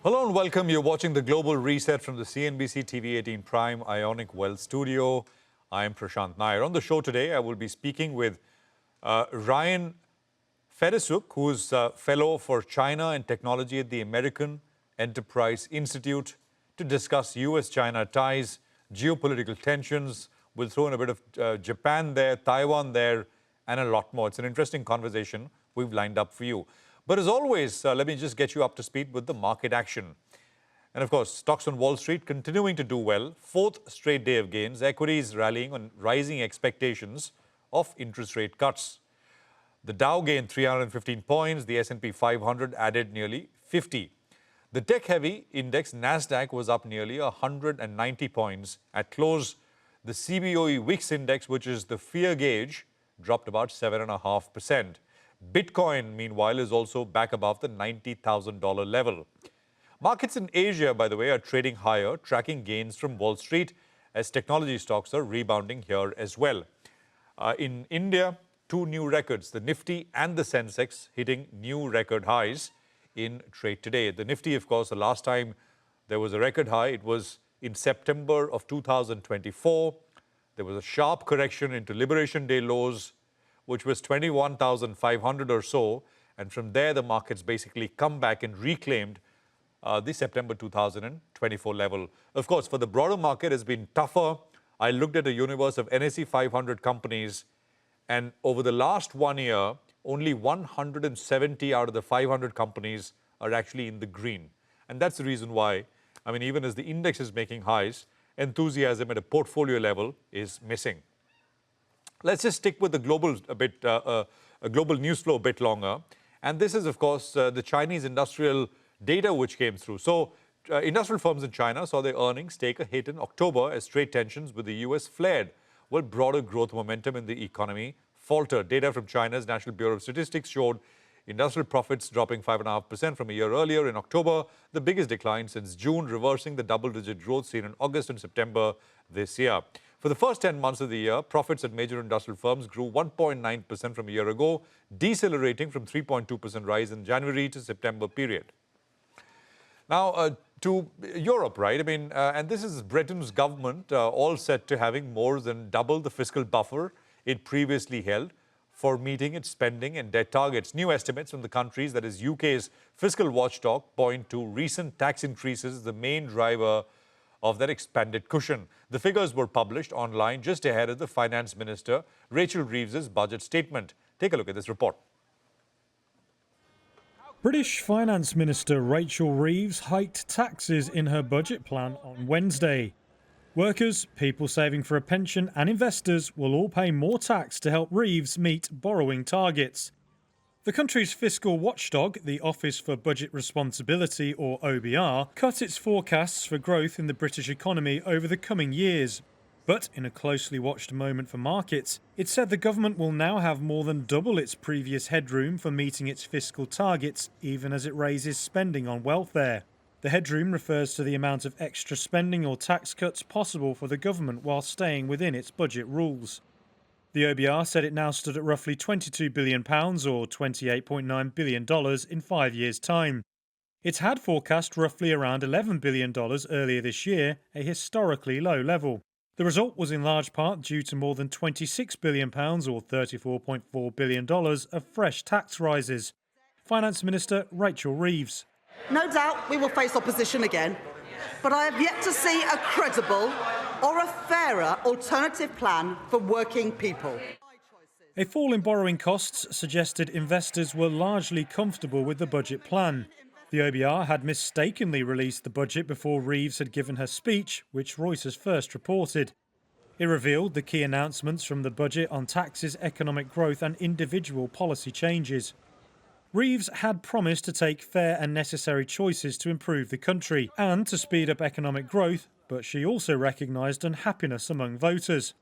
Hello and welcome. You're watching the Global Reset from the CNBC-TV18 Prime Ionic Wealth Studio. I'm Prashant Nair. On the show today, I will be speaking with Ryan Fedasiuk, who's a fellow for China and technology at the American Enterprise Institute, to discuss U.S.-China ties, geopolitical tensions. We'll throw in a bit of Japan there, Taiwan there, and a lot more. It's an interesting conversation we've lined up for you. But as always, let me just get you up to speed with the market action. And of course, stocks on Wall Street continuing to do well. Fourth straight day of gains. Equities rallying on rising expectations of interest rate cuts. The Dow gained 315 points. The S&P 500 added nearly 50. The tech-heavy index NASDAQ was up nearly 190 points. At close, the CBOE Wix index, which is the fear gauge, dropped about 7.5%. Bitcoin, meanwhile, is also back above the $90,000 level. Markets in Asia, by the way, are trading higher, tracking gains from Wall Street as technology stocks are rebounding here as well. In India, two new records, the Nifty and the Sensex, hitting new record highs in trade today. The Nifty, of course, the last time there was a record high, it was in September of 2024. There was a sharp correction into Liberation Day lows, which was 21,500 or so. And from there, the markets basically come back and reclaimed the September 2024 level. Of course, for the broader market, it's been tougher. I looked at a universe of NSE 500 companies, and over the last 1 year, only 170 out of the 500 companies are actually in the green. And that's the reason why, I mean, even as the index is making highs, enthusiasm at a portfolio level is missing. Let's just stick with the global global news flow a bit longer. And this is, of course, the Chinese industrial data which came through. So industrial firms in China saw their earnings take a hit in October as trade tensions with the U.S. flared, while broader growth momentum in the economy faltered. Data from China's National Bureau of Statistics showed industrial profits dropping 5.5% from a year earlier in October, the biggest decline since June, reversing the double-digit growth seen in August and September this year. For the first 10 months of the year, profits at major industrial firms grew 1.9% from a year ago, decelerating from 3.2% rise in January to September period. Now, to Europe, right? I mean, and this is Britain's government all set to having more than double the fiscal buffer it previously held for meeting its spending and debt targets. New estimates from the countries, that is UK's fiscal watchdog, point to recent tax increases as the main driver of that expanded cushion. The figures were published online just ahead of the Finance Minister Rachel Reeves's budget statement. Take a look at this report. British Finance Minister Rachel Reeves hiked taxes in her budget plan on Wednesday. Workers, people saving for a pension and investors will all pay more tax to help Reeves meet borrowing targets. The country's fiscal watchdog, the Office for Budget Responsibility, or OBR, cut its forecasts for growth in the British economy over the coming years. But in a closely watched moment for markets, it said the government will now have more than double its previous headroom for meeting its fiscal targets, even as it raises spending on welfare. The headroom refers to the amount of extra spending or tax cuts possible for the government while staying within its budget rules. The OBR said it now stood at roughly £22 billion or $28.9 billion in 5 years' time. It had forecast roughly around $11 billion earlier this year, a historically low level. The result was in large part due to more than £26 billion or $34.4 billion of fresh tax rises. Finance Minister Rachel Reeves. No doubt we will face opposition again, but I have yet to see a credible or a fairer alternative plan for working people. A fall in borrowing costs suggested investors were largely comfortable with the budget plan. The OBR had mistakenly released the budget before Reeves had given her speech, which Reuters first reported. It revealed the key announcements from the budget on taxes, economic growth and individual policy changes. Reeves had promised to take fair and necessary choices to improve the country and to speed up economic growth, but she also recognised unhappiness among voters.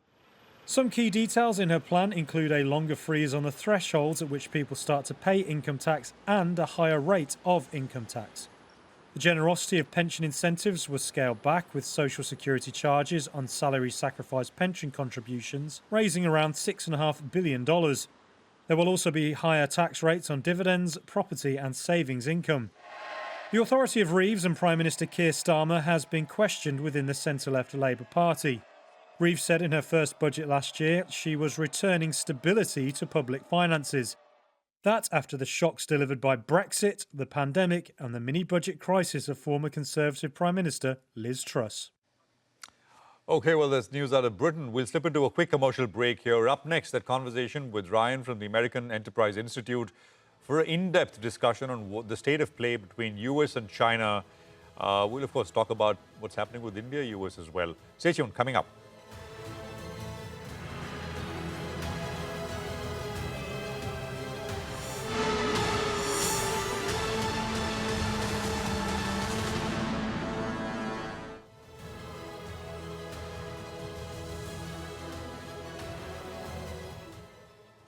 Some key details in her plan include a longer freeze on the thresholds at which people start to pay income tax and a higher rate of income tax. The generosity of pension incentives was scaled back, with social security charges on salary sacrifice pension contributions raising around $6.5 billion. There will also be higher tax rates on dividends, property and savings income. The authority of Reeves and Prime Minister Keir Starmer has been questioned within the centre-left Labour Party. Reeves said in her first budget last year she was returning stability to public finances. That after the shocks delivered by Brexit, the pandemic and the mini-budget crisis of former Conservative Prime Minister Liz Truss. Okay, well, there's news out of Britain. We'll slip into a quick commercial break here. Up next, that conversation with Ryan from the American Enterprise Institute for an in-depth discussion on the state of play between US and China. We'll, of course, talk about what's happening with India, US as well. Stay tuned, coming up.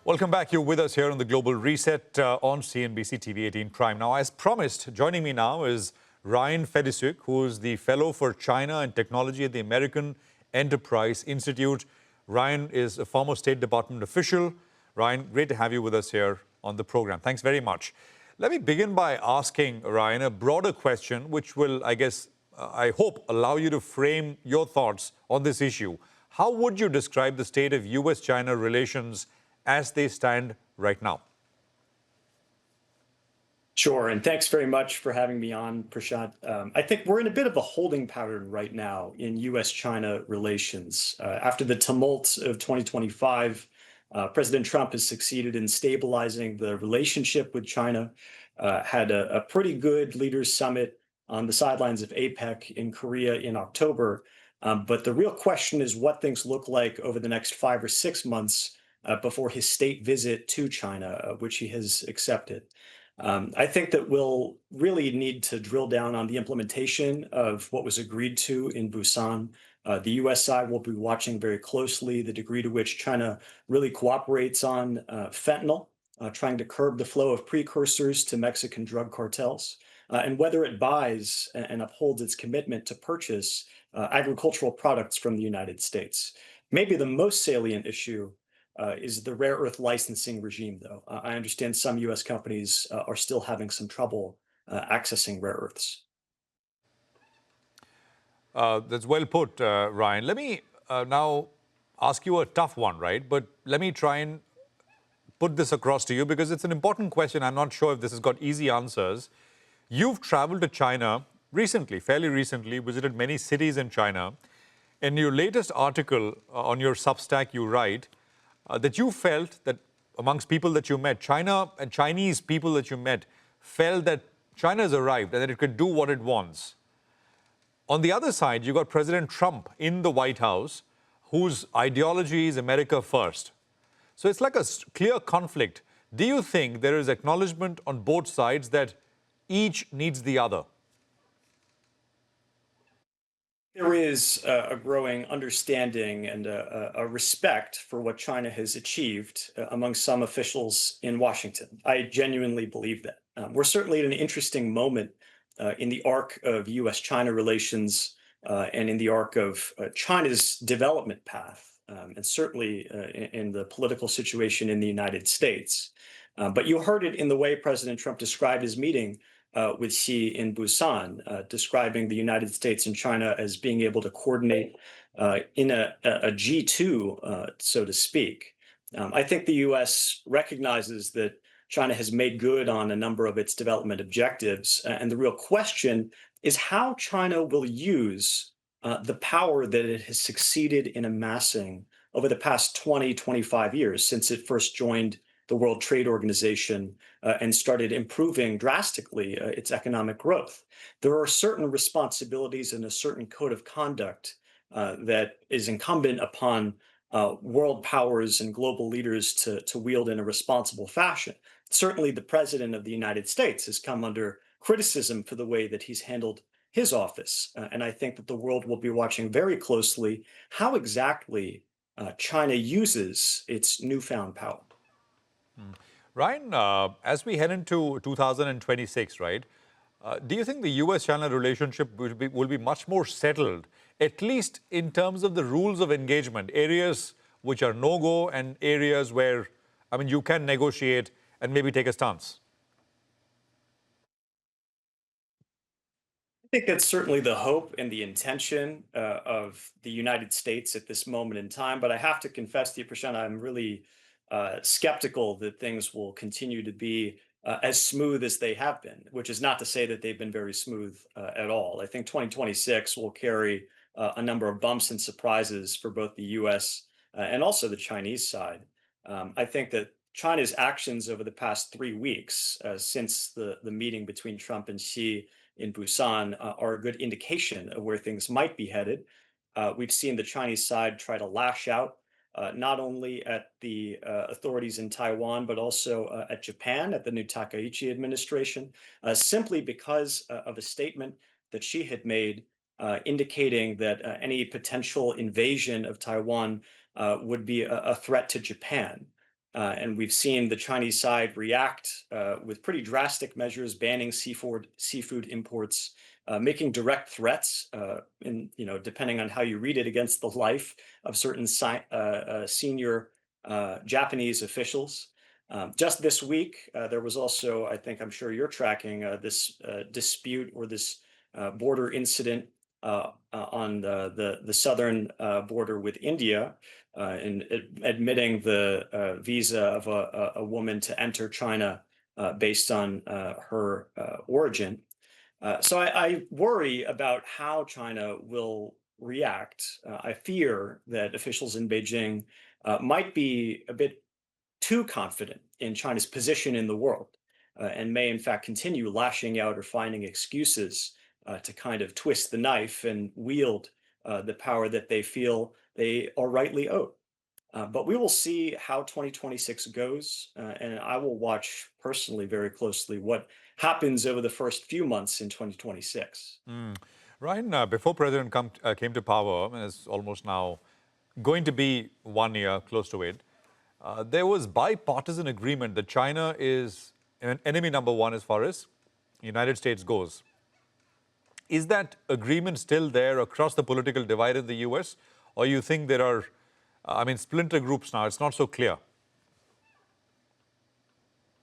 Welcome back. You're with us here on the Global Reset on CNBC-TV18 Prime. Now, as promised, joining me now is Ryan Fedasiuk, who is the Fellow for China and Technology at the American Enterprise Institute. Ryan is a former State Department official. Ryan, great to have you with us here on the program. Thanks very much. Let me begin by asking, Ryan, a broader question, which will, I guess, I hope, allow you to frame your thoughts on this issue. How would you describe the state of US-China relations as they stand right now? Sure, and thanks very much for having me on, Prashant. I think we're in a bit of a holding pattern right now in US-China relations. After the tumult of 2025, President Trump has succeeded in stabilizing the relationship with China, had a pretty good leaders summit on the sidelines of APEC in Korea in October. But the real question is what things look like over the next 5 or 6 months before his state visit to China, which he has accepted. I think that we'll really need to drill down on the implementation of what was agreed to in Busan. The US side will be watching very closely the degree to which China really cooperates on fentanyl, trying to curb the flow of precursors to Mexican drug cartels, and whether it buys and upholds its commitment to purchase agricultural products from the United States. Maybe the most salient issue is the rare earth licensing regime, though. I understand some US companies are still having some trouble accessing rare earths. That's well put, Ryan. Let me now ask you a tough one, right? But let me try and put this across to you because it's an important question. I'm not sure if this has got easy answers. You've traveled to China recently, fairly recently, visited many cities in China. In your latest article on your Substack, you write that you felt that amongst people that you met, China and Chinese people that you met felt that China has arrived and that it could do what it wants. On the other side, you got President Trump in the White House, whose ideology is America first. So it's like a clear conflict. Do you think there is acknowledgement on both sides that each needs the other? There is a growing understanding and a respect for what China has achieved among some officials in Washington. I genuinely believe that. We're certainly at an interesting moment in the arc of US-China relations and in the arc of China's development path, and certainly in the political situation in the United States. But you heard it in the way President Trump described his meeting with Xi in Busan, describing the United States and China as being able to coordinate in a G2, so to speak. I think the US recognizes that China has made good on a number of its development objectives. And the real question is how China will use the power that it has succeeded in amassing over the past 20, 25 years since it first joined the World Trade Organization and started improving drastically its economic growth. There are certain responsibilities and a certain code of conduct that is incumbent upon world powers and global leaders to wield in a responsible fashion. Certainly, the President of the United States has come under criticism for the way that he's handled his office. And I think that the world will be watching very closely how exactly China uses its newfound power. Ryan, as we head into 2026, right, do you think the US-China relationship will be much more settled, at least in terms of the rules of engagement, areas which are no-go and areas where, I mean, you can negotiate and maybe take a stance? think that's certainly the hope and the intention of the United States at this moment in time. But I have to confess to you, Prashant, I'm really skeptical that things will continue to be as smooth as they have been, which is not to say that they've been very smooth at all. I think 2026 will carry a number of bumps and surprises for both the US and also the Chinese side. I think that China's actions over the past 3 weeks since the meeting between Trump and Xi in Busan are a good indication of where things might be headed. We've seen the Chinese side try to lash out not only at the authorities in Taiwan, but also at Japan, at the new Takaichi administration, simply because of a statement that Xi had made indicating that any potential invasion of Taiwan would be a threat to Japan. And we've seen the Chinese side react with pretty drastic measures, banning seafood imports, making direct threats, depending on how you read it, against the life of certain senior Japanese officials. Just this week, there was also, I'm sure you're tracking this dispute or this border incident on the southern border with India, in admitting the visa of a woman to enter China based on her origin. So I worry about how China will react. I fear that officials in Beijing might be a bit too confident in China's position in the world and may, in fact, continue lashing out or finding excuses to kind of twist the knife and wield the power that they feel they are rightly owed. But we will see how 2026 goes, and I will watch personally very closely what happens over the first few months in 2026. Ryan, before President came to power, and it's almost now going to be 1 year, close to it, there was bipartisan agreement that China is enemy number one as far as the United States goes. Is that agreement still there across the political divide in the US? Or you think there are, splinter groups now? It's not so clear.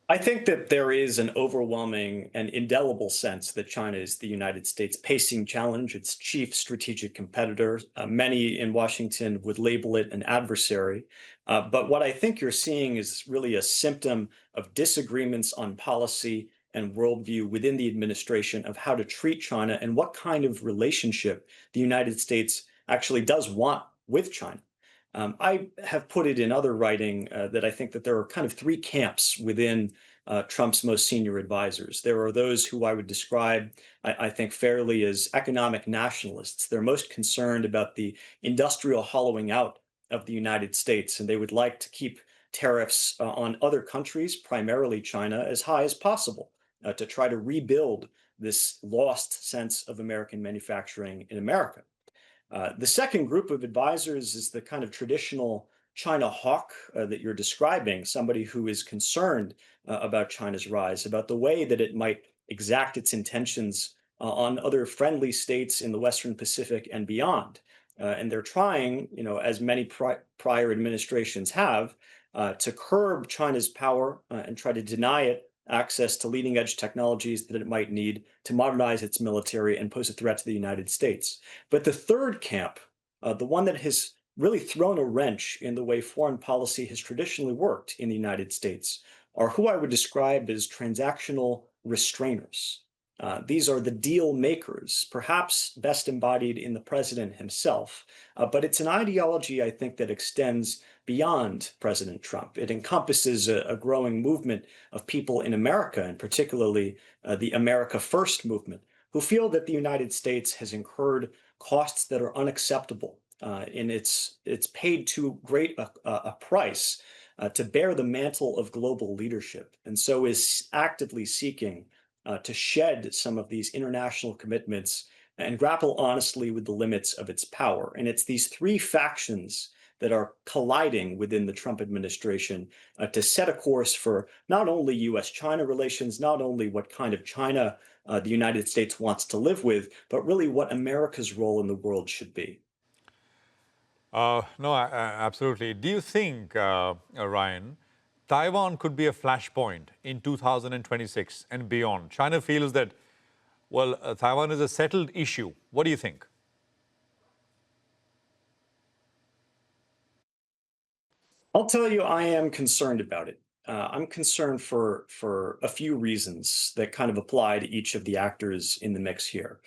I think that there is an overwhelming and indelible sense that China is the United States' pacing challenge, its chief strategic competitor. Many in Washington would label it an adversary. But what I think you're seeing is really a symptom of disagreements on policy and worldview within the administration of how to treat China and what kind of relationship the United States actually does want with China. I have put it in other writing that I think that there are kind of three camps within Trump's most senior advisors. There are those who I would describe, I think, fairly as economic nationalists. They're most concerned about the industrial hollowing out of the United States, and they would like to keep tariffs on other countries, primarily China, as high as possible to try to rebuild this lost sense of American manufacturing in America. The second group of advisors is the kind of traditional China hawk that you're describing, somebody who is concerned about China's rise, about the way that it might exact its intentions on other friendly states in the Western Pacific and beyond. And they're trying, as many prior administrations have, to curb China's power and try to deny it access to leading edge technologies that it might need to modernize its military and pose a threat to the United States. But the third camp, the one that has really thrown a wrench in the way foreign policy has traditionally worked in the United States, are who I would describe as transactional restrainers. These are the deal makers, perhaps best embodied in the president himself. But it's an ideology, I think, that extends beyond President Trump. It encompasses a growing movement of people in America, and particularly the America First movement, who feel that the United States has incurred costs that are unacceptable, and it's paid too great a price to bear the mantle of global leadership, and so is actively seeking to shed some of these international commitments and grapple honestly with the limits of its power. And it's these three factions that are colliding within the Trump administration to set a course for not only US-China relations, not only what kind of China the United States wants to live with, but really what America's role in the world should be. No, absolutely. Do you think, Ryan, Taiwan could be a flashpoint in 2026 and beyond? China feels that well, Taiwan is a settled issue. What do you think? I'll tell you, I am concerned about it. I'm concerned for a few reasons that kind of apply to each of the actors in the mix here.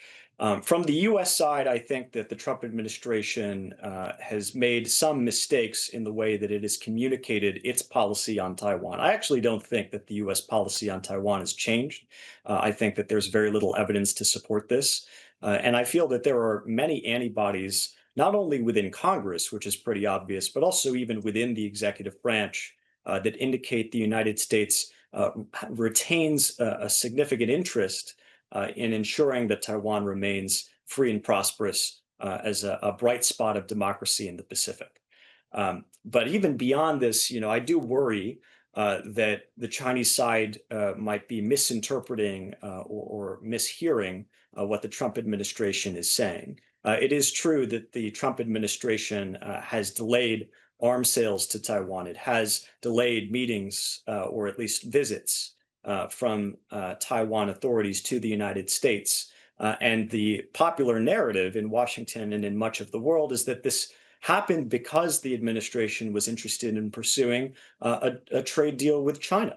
From the U.S. side, I think that the Trump administration has made some mistakes in the way that it has communicated its policy on Taiwan. I actually don't think that the U.S. policy on Taiwan has changed. I think that there's very little evidence to support this. And I feel that there are many antibodies not only within Congress, which is pretty obvious, but also even within the executive branch that indicate the United States retains a significant interest in ensuring that Taiwan remains free and prosperous as a bright spot of democracy in the Pacific. But even beyond this, I do worry that the Chinese side might be misinterpreting or mishearing what the Trump administration is saying. It is true that the Trump administration has delayed arms sales to Taiwan. It has delayed meetings or at least visits from Taiwan authorities to the United States. And the popular narrative in Washington and in much of the world is that this happened because the administration was interested in pursuing a trade deal with China.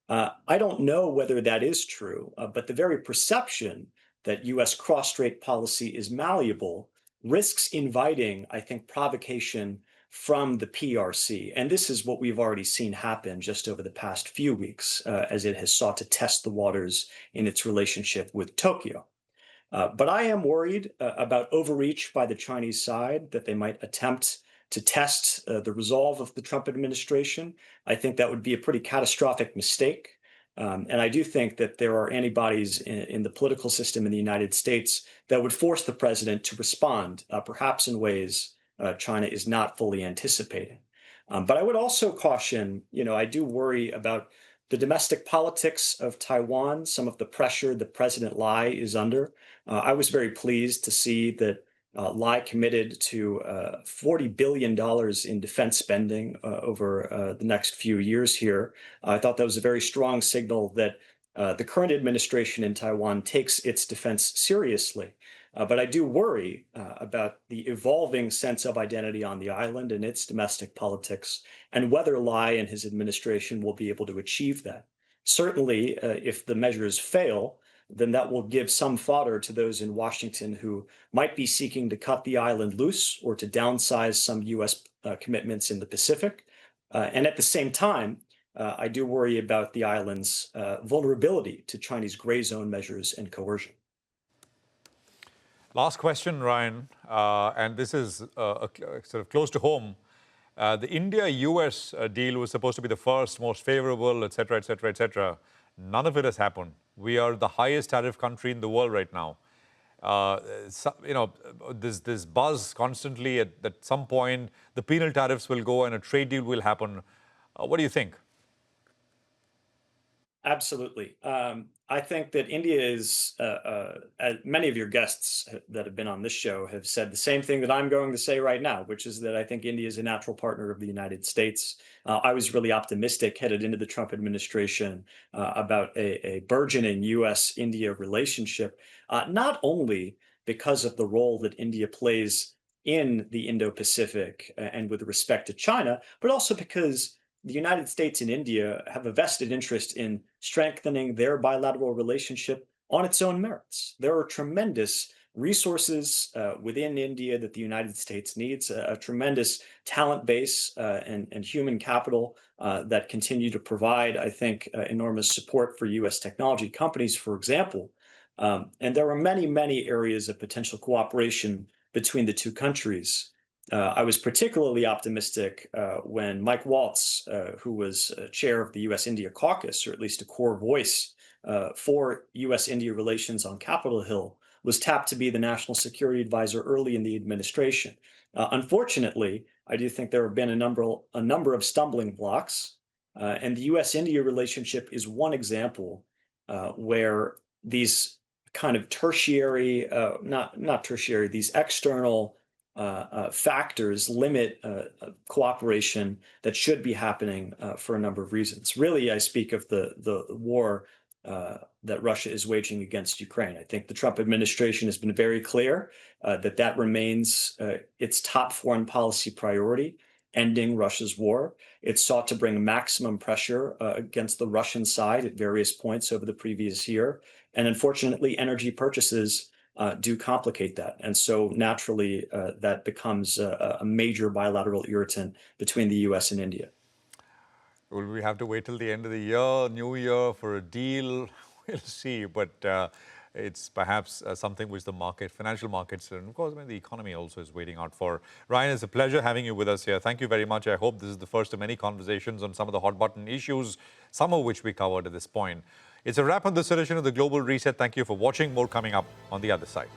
I don't know whether that is true, but the very perception that U.S. cross-strait policy is malleable risks inviting, I think, provocation from the PRC. And this is what we've already seen happen just over the past few weeks as it has sought to test the waters in its relationship with Tokyo. But I am worried about overreach by the Chinese side, that they might attempt to test the resolve of the Trump administration. I think that would be a pretty catastrophic mistake. And I do think that there are antibodies in the political system in the United States that would force the president to respond, perhaps in ways China is not fully anticipating. But I would also caution, I do worry about the domestic politics of Taiwan, some of the pressure that President Lai is under. I was very pleased to see that Lai committed to $40 billion in defense spending over the next few years here. I thought that was a very strong signal that the current administration in Taiwan takes its defense seriously. But I do worry about the evolving sense of identity on the island and its domestic politics, and whether Lai and his administration will be able to achieve that. Certainly, if the measures fail, then that will give some fodder to those in Washington who might be seeking to cut the island loose or to downsize some U.S. Commitments in the Pacific. And at the same time, I do worry about the island's vulnerability to Chinese gray zone measures and coercion. Last question, Ryan, and this is sort of close to home. The India-US deal was supposed to be the first, most favorable, et cetera, et cetera, et cetera. None of it has happened. We are the highest tariff country in the world right now. There's this buzz constantly at some point the penal tariffs will go and a trade deal will happen. What do you think? Absolutely. I think that India is, as many of your guests that have been on this show have said the same thing that I'm going to say right now, which is that I think India is a natural partner of the United States. I was really optimistic headed into the Trump administration about a burgeoning U.S.-India relationship, not only because of the role that India plays in the Indo-Pacific and with respect to China, but also because the United States and India have a vested interest in strengthening their bilateral relationship on its own merits. There are tremendous resources within India that the United States needs, a tremendous talent base and human capital that continue to provide, I think, enormous support for U.S. technology companies, for example. And there are many, many areas of potential cooperation between the two countries. I was particularly optimistic when Mike Waltz, who was chair of the U.S.-India caucus, or at least a core voice for U.S.-India relations on Capitol Hill, was tapped to be the national security advisor early in the administration. Unfortunately, I do think there have been a number of stumbling blocks, and the U.S.-India relationship is one example where these kind of tertiary, not tertiary, these external factors limit cooperation that should be happening for a number of reasons. Really, I speak of the war that Russia is waging against Ukraine. I think the Trump administration has been very clear that remains its top foreign policy priority, ending Russia's war. It sought to bring maximum pressure against the Russian side at various points over the previous year. And unfortunately, energy purchases do complicate that. And so naturally, that becomes a major bilateral irritant between the US and India. Will we have to wait till the end of the year, New Year, for a deal? We'll see. But it's perhaps something which the financial markets, and of course, the economy also is waiting out for. Ryan, it's a pleasure having you with us here. Thank you very much. I hope this is the first of many conversations on some of the hot button issues, some of which we covered at this point. It's a wrap on this edition of the Global Reset. Thank you for watching. More coming up on the other side.